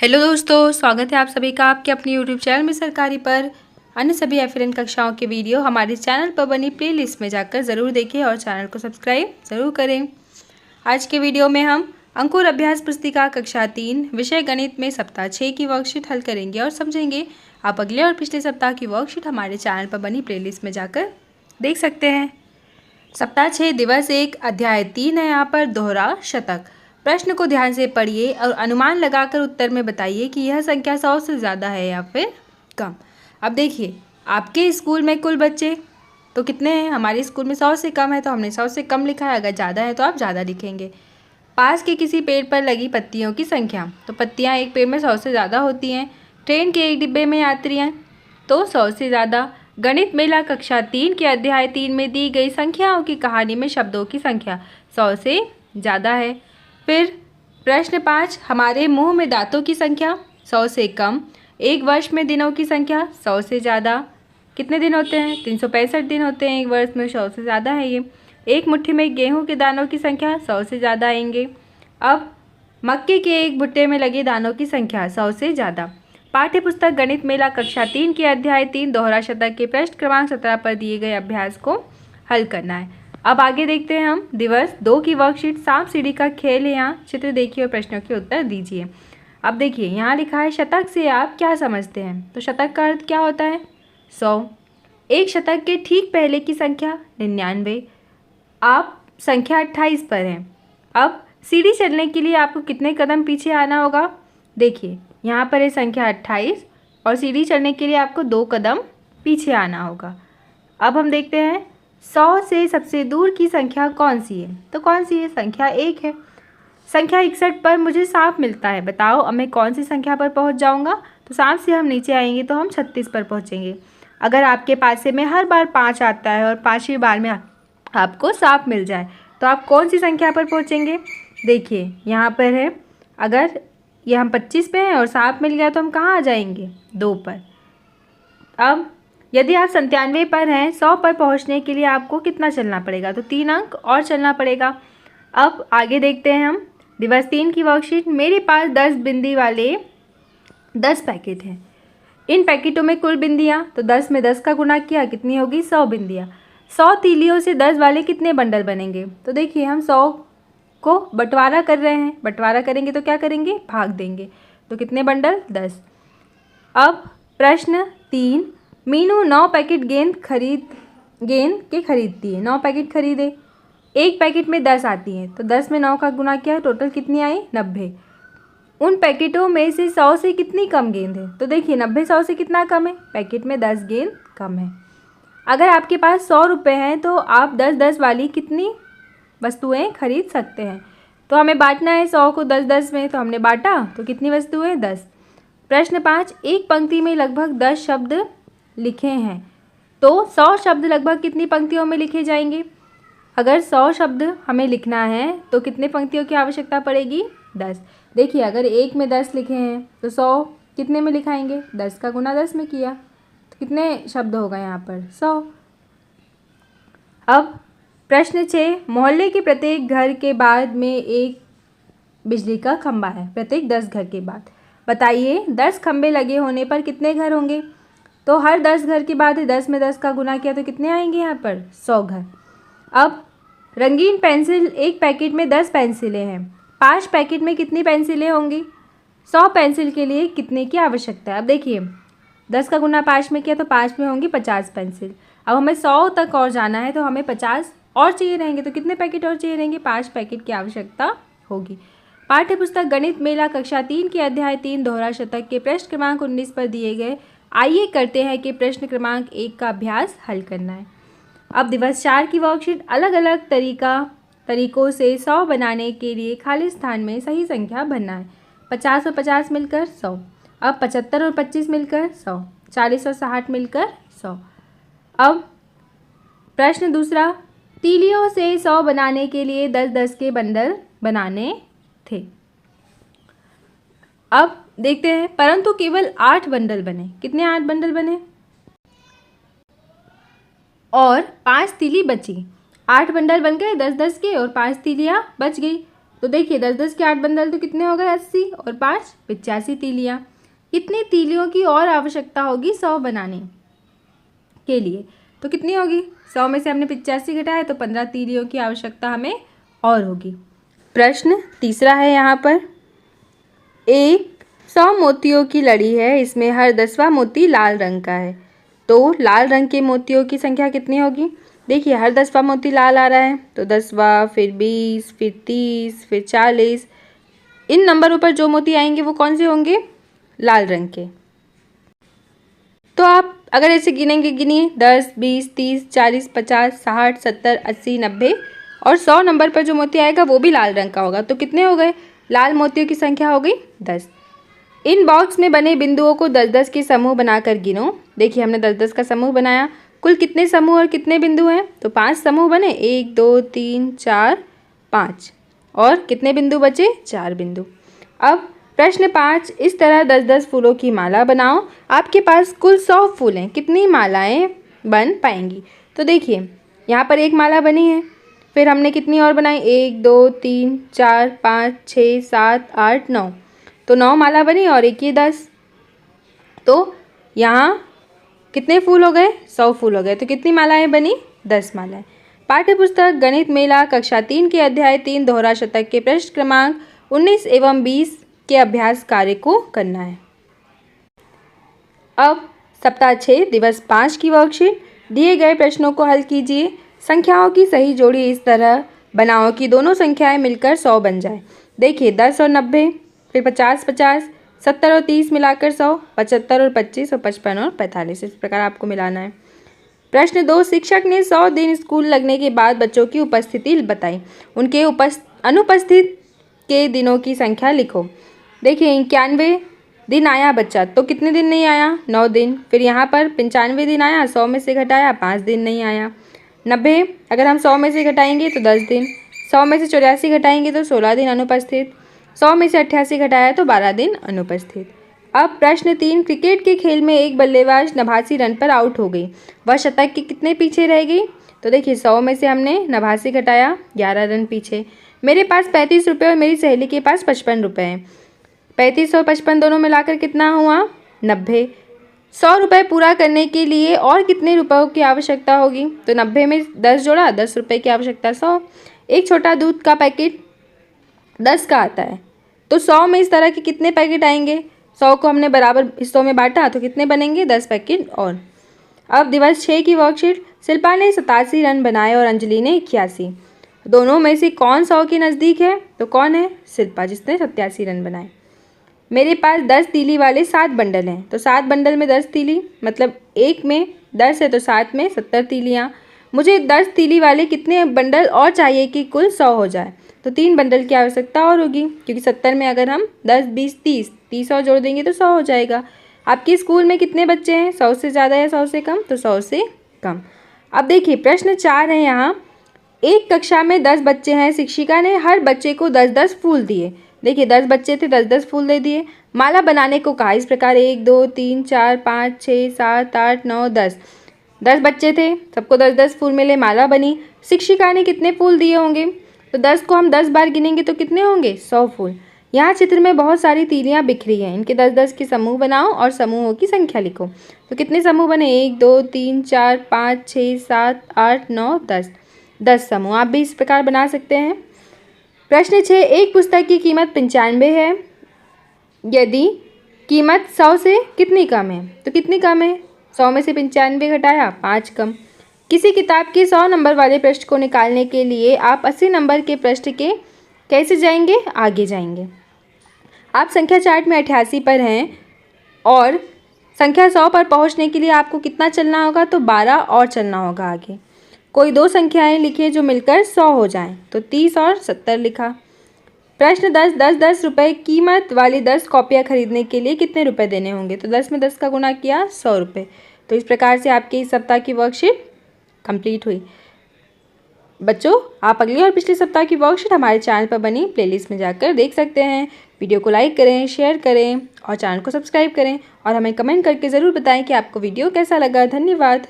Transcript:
Hello दोस्तों, स्वागत है आप सभी का आपके अपने यूट्यूब चैनल में सरकारी पर। अन्य सभी एफएन कक्षाओं के वीडियो हमारे चैनल पर बनी प्लेलिस्ट में जाकर ज़रूर देखें और चैनल को सब्सक्राइब ज़रूर करें। आज के वीडियो में हम अंकुर अभ्यास पुस्तिका कक्षा 3 विषय गणित में सप्ताह 6 की वर्कशीट हल करेंगे और समझेंगे। आप अगले और पिछले सप्ताह की वर्कशीट हमारे चैनल पर बनी प्लेलिस्ट में जाकर देख सकते हैं। सप्ताह 6 दिवस 1 अध्याय 3 है यहाँ पर दोहरा शतक। प्रश्न को ध्यान से पढ़िए और अनुमान लगाकर उत्तर में बताइए कि यह संख्या 100 से ज़्यादा है या फिर कम। अब देखिए, आपके स्कूल में कुल बच्चे तो कितने हैं? हमारे स्कूल में 100 से कम है तो हमने 100 से कम लिखा है। अगर ज़्यादा है तो आप ज़्यादा लिखेंगे। पास के किसी पेड़ पर लगी पत्तियों की संख्या, तो पत्तियाँ एक पेड़ में 100 से ज़्यादा होती हैं। ट्रेन के एक डिब्बे में यात्री हैं तो 100 से ज़्यादा। गणित मेला कक्षा 3 के अध्याय 3 में दी गई संख्याओं की कहानी में शब्दों की संख्या 100 से ज़्यादा है। फिर प्रश्न 5, हमारे मुंह में दांतों की संख्या 100 से कम। एक वर्ष में दिनों की संख्या 100 से ज़्यादा। कितने दिन होते हैं? 365 दिन होते हैं एक वर्ष में, 100 से ज़्यादा है ये। एक मुट्ठी में गेहूं के दानों की संख्या 100 से ज़्यादा आएंगे। अब मक्के के एक भुट्टे में लगे दानों की संख्या 100 से ज़्यादा। पाठ्य पुस्तक गणित मेला कक्षा 3 के अध्याय 3 दोहरा शतक के पृष्ठ क्रमांक 17 पर दिए गए अभ्यास को हल करना है। अब आगे देखते हैं हम दिवस 2 की वर्कशीट। सांप सीढ़ी का खेल है। यहाँ चित्र देखिए और प्रश्नों के उत्तर दीजिए। अब देखिए, यहाँ लिखा है शतक से आप क्या समझते हैं? तो शतक का अर्थ क्या होता है? 100। एक शतक के ठीक पहले की संख्या 99। आप संख्या 28 पर हैं। अब सीढ़ी चलने के लिए आपको कितने कदम पीछे आना होगा? देखिए, यहाँ पर है संख्या 28 और सीढ़ी चढ़ने के लिए आपको 2 कदम पीछे आना होगा। अब हम देखते हैं 100 से सबसे दूर की संख्या कौन सी है? तो कौन सी है? संख्या 1 है। संख्या 61 पर मुझे सांप मिलता है। बताओ अब मैं कौन सी संख्या पर पहुंच जाऊंगा? तो सांप से हम नीचे आएंगे तो हम 36 पर पहुंचेंगे। अगर आपके पास में हर बार 5 आता है और 5वीं बार में आपको सांप मिल जाए तो आप कौन सी संख्या पर पहुँचेंगे? देखिए, यहाँ पर है, अगर ये हम 25 पे हैं और सांप मिल गया तो हम कहाँ आ जाएंगे? 2 पर। अब यदि आप 97 पर हैं, 100 पर पहुंचने के लिए आपको कितना चलना पड़ेगा? तो 3 अंक और चलना पड़ेगा। अब आगे देखते हैं हम दिवस 3 की वर्कशीट। मेरे पास 10 बिंदी वाले 10 पैकेट हैं। इन पैकेटों में कुल बिंदियाँ, तो 10 में 10 का गुना किया, कितनी होगी? 100 बिंदियाँ। 100 तीलियों से 10 वाले कितने बंडल बनेंगे? तो देखिए, हम 100 को बंटवारा कर रहे हैं। बंटवारा करेंगे तो क्या करेंगे? भाग देंगे। तो कितने बंडल? 10। अब प्रश्न 3, मीनू 9 पैकेट गेंद के खरीदती है। 9 पैकेट खरीदे। एक पैकेट में 10 आती हैं तो 10 में 9 का गुना किया, टोटल कितनी आई? 90। उन पैकेटों में से 100 से कितनी कम गेंद है? तो देखिए, 90 100 से कितना कम है? पैकेट में 10 गेंद कम है। अगर आपके पास 100 रुपये हैं तो आप 10-10 वाली कितनी वस्तुएं खरीद सकते हैं? तो हमें बांटना है 100 को 10-10 में, तो हमने बांटा तो कितनी वस्तुएं? 10। प्रश्न 5, एक पंक्ति में लगभग 10 शब्द लिखे हैं तो 100 शब्द लगभग कितनी पंक्तियों में लिखे जाएंगे? अगर 100 शब्द हमें लिखना है तो कितने पंक्तियों की आवश्यकता पड़ेगी? 10। देखिए, अगर एक में 10 लिखे हैं तो 100 कितने में लिखाएंगे? 10 का गुना 10 में किया तो कितने शब्द होगा यहाँ पर? 100। अब प्रश्न 6, मोहल्ले के प्रत्येक घर के बाद में एक बिजली का खंभा है। प्रत्येक 10 घर के बाद बताइए 10 खंभे लगे होने पर कितने घर होंगे? तो हर 10 घर के बाद 10 में 10 का गुना किया तो कितने आएंगे यहाँ पर? 100 घर। अब रंगीन पेंसिल, एक पैकेट में 10 पेंसिलें हैं। 5 पैकेट में कितनी पेंसिलें होंगी? 100 पेंसिल के लिए कितने की आवश्यकता है? अब देखिए, 10 का गुना 5 में किया तो 5 में होंगी 50 पेंसिल। अब हमें 100 तक और जाना है तो हमें 50 और चाहिए रहेंगे। तो कितने पैकेट और चाहिए रहेंगे? 5 पैकेट की आवश्यकता होगी। पाठ्य पुस्तक गणित मेला कक्षा 3 के अध्याय 3 दोहरा शतक के पृष्ठ क्रमांक 19 पर दिए गए आइए करते हैं कि प्रश्न क्रमांक 1 का अभ्यास हल करना है। अब दिवस 4 की वर्कशीट। अलग अलग तरीकों से 100 बनाने के लिए खाली स्थान में सही संख्या भरना है। 50 और 50 मिलकर 100। अब 75 और 25 मिलकर 100। 40 और 60 मिलकर 100। अब प्रश्न दूसरा, तीलियों से 100 बनाने के लिए 10-10 के बंडल बनाने थे। अब देखते हैं, परंतु केवल 8 बंडल बने। कितने? 8 बंडल बने और 5 तीली बची। 8 बंडल बन गए 10-10 के और 5 तीलियाँ बच गई। तो देखिए 10-10 के 8 बंडल तो कितने हो गए 80 और 5 85 तीलियाँ। कितनी तीलियों की और आवश्यकता होगी 100 बनाने के लिए? तो कितनी होगी? 100 में से हमने 85 घटाया तो 15 तीलियों की आवश्यकता हमें और होगी। प्रश्न तीसरा है यहाँ पर, एक 100 मोतियों की लड़ी है, इसमें हर 10वां मोती लाल रंग का है, तो लाल रंग के मोतियों की संख्या कितनी होगी? देखिए हर 10वां मोती लाल आ रहा है तो 10वां, फिर 20, फिर 30, फिर 40। इन नंबरों पर जो मोती आएंगे वो कौन से होंगे? लाल रंग के। तो आप अगर ऐसे गिनेंगे, गिनिए 10, 20, 30, 40, 50, 60, 70, 80, 90 और 100 नंबर पर जो मोती आएगा वो भी लाल रंग का होगा। तो कितने हो गए? लाल मोतियों की संख्या हो गई 10। इन बॉक्स में बने बिंदुओं को 10-10 के समूह बनाकर गिनो। देखिए हमने 10-10 का समूह बनाया। कुल कितने समूह और कितने बिंदु हैं? तो 5 समूह बने, 1, 2, 3, 4, 5 और कितने बिंदु बचे? 4 बिंदु। अब प्रश्न 5, इस तरह 10-10 फूलों की माला बनाओ। आपके पास कुल 100 फूल हैं, कितनी मालाएं बन पाएंगी? तो देखिए यहाँ पर एक माला बनी है, फिर हमने कितनी और बनाई? 1, 2, 3, 4, 5, 6, 7, 8, 9, तो 9 माला बनी और एक ये 10। तो यहाँ कितने फूल हो गए? 100 फूल हो गए। तो कितनी मालाएं बनी? 10 मालाएं। पाठ्यपुस्तक गणित मेला कक्षा 3 के अध्याय 3 दोहरा शतक के पृष्ठ क्रमांक 19 एवं 20 के अभ्यास कार्य को करना है। अब सप्ताह 6 दिवस 5 की वर्कशीट, दिए गए प्रश्नों को हल कीजिए। संख्याओं की सही जोड़ी इस तरह बनाओ कि दोनों संख्याएं मिलकर 100 बन जाए। देखिए 10 और 90, फिर 50-50, 70 और 30 मिलाकर 100, 75 और 25 और 55 और 45, इस प्रकार आपको मिलाना है। प्रश्न 2, शिक्षक ने 100 दिन स्कूल लगने के बाद बच्चों की उपस्थिति बताई। उनके अनुपस्थित के दिनों की संख्या लिखो। देखिए 91 दिन आया बच्चा, तो कितने दिन नहीं आया? 9 दिन। फिर यहाँ पर 95 दिन आया, 100 में से घटाया 5 दिन नहीं आया। 90 अगर हम 100 में से घटाएंगे तो 10 दिन, 100 में से 84 घटाएंगे तो 16 दिन अनुपस्थित, 100 में से 88 घटाया तो 12 दिन अनुपस्थित। अब प्रश्न 3, क्रिकेट के खेल में एक बल्लेबाज 89 रन पर आउट हो गई, वह शतक के कितने पीछे रह गई? तो देखिए 100 में से हमने 89 घटाया, 11 रन पीछे। मेरे पास 35 रुपये और मेरी सहेली के पास 55 रुपये हैं। 35 और 55 दोनों मिलाकर कितना हुआ? 90। 100 रुपये पूरा करने के लिए और कितने रुपयों की आवश्यकता होगी? तो 90 में 10 जोड़ा, 10 रुपये की आवश्यकता। 100। एक छोटा दूध का पैकेट 10 का आता है, तो 100 में इस तरह के कितने पैकेट आएंगे? 100 को हमने बराबर हिस्सों में बांटा तो कितने बनेंगे? 10 पैकेट और। अब दिवस 6 की वर्कशीट, शिल्पा ने 87 रन बनाए और अंजलि ने 81। दोनों में से कौन 100 के नज़दीक है? तो कौन है? शिल्पा, जिसने 87 रन बनाए। मेरे पास 10 तीली वाले 7 बंडल हैं, तो 7 बंडल में 10 तीली, मतलब एक में 10 है तो 7 में 70 तीलियाँ। मुझे 10 तीली वाले कितने बंडल और चाहिए कि कुल 100 हो जाए? तो 3 बंडल की आवश्यकता और होगी, क्योंकि 70 में अगर हम 10, 20, 30 और जोड़ देंगे तो 100 हो जाएगा। आपके स्कूल में कितने बच्चे हैं? 100 से ज़्यादा या 100 से कम? तो 100 से कम। अब देखिए प्रश्न 4 है यहाँ, एक कक्षा में 10 बच्चे हैं, शिक्षिका ने हर बच्चे को 10-10 फूल दिए। देखिए 10 बच्चे थे, 10-10 फूल दे दिए। माला बनाने को कहा, इस प्रकार 1, 2, 3, 4, 5, 6, 7, 8, 9, 10। 10 बच्चे थे, सबको 10-10 फूल मिले, माला बनी। शिक्षिका ने कितने फूल दिए होंगे? तो 10 को हम 10 बार गिनेंगे तो कितने होंगे? 100 फूल। यहाँ चित्र में बहुत सारी तीलियाँ बिखरी हैं, इनके 10-10 के समूह बनाओ और समूहों की संख्या लिखो। तो कितने समूह बने? 1, 2, 3, 4, 5, 6, 7, 8, 9, 10। 10 समूह आप भी इस प्रकार बना सकते हैं। प्रश्न 6, एक पुस्तक की कीमत 95 है, यदि कीमत 100 से कितनी कम है? तो कितनी कम है? 100 में से 95 घटाया 5 कम। किसी किताब के 100 नंबर वाले पृष्ठ को निकालने के लिए आप 80 नंबर के पृष्ठ के कैसे जाएंगे? आगे जाएंगे। आप संख्या चार्ट में 88 पर हैं और संख्या 100 पर पहुंचने के लिए आपको कितना चलना होगा? तो 12 और चलना होगा आगे। कोई दो संख्याएं लिखिए जो मिलकर 100 हो जाएं, तो 30 और 70 लिखा। प्रश्न 10 रुपये कीमत वाली 10 कॉपियाँ खरीदने के लिए कितने रुपए देने होंगे? तो 10 में 10 का गुणा किया, 100 रुपये। तो इस प्रकार से आपके इस सप्ताह की वर्कशीट कंप्लीट हुई। बच्चों, आप अगले और पिछले सप्ताह की वर्कशीट हमारे चैनल पर बनी प्लेलिस्ट में जाकर देख सकते हैं। वीडियो को लाइक करें, शेयर करें और चैनल को सब्सक्राइब करें और हमें कमेंट करके ज़रूर बताएं कि आपको वीडियो कैसा लगा। धन्यवाद।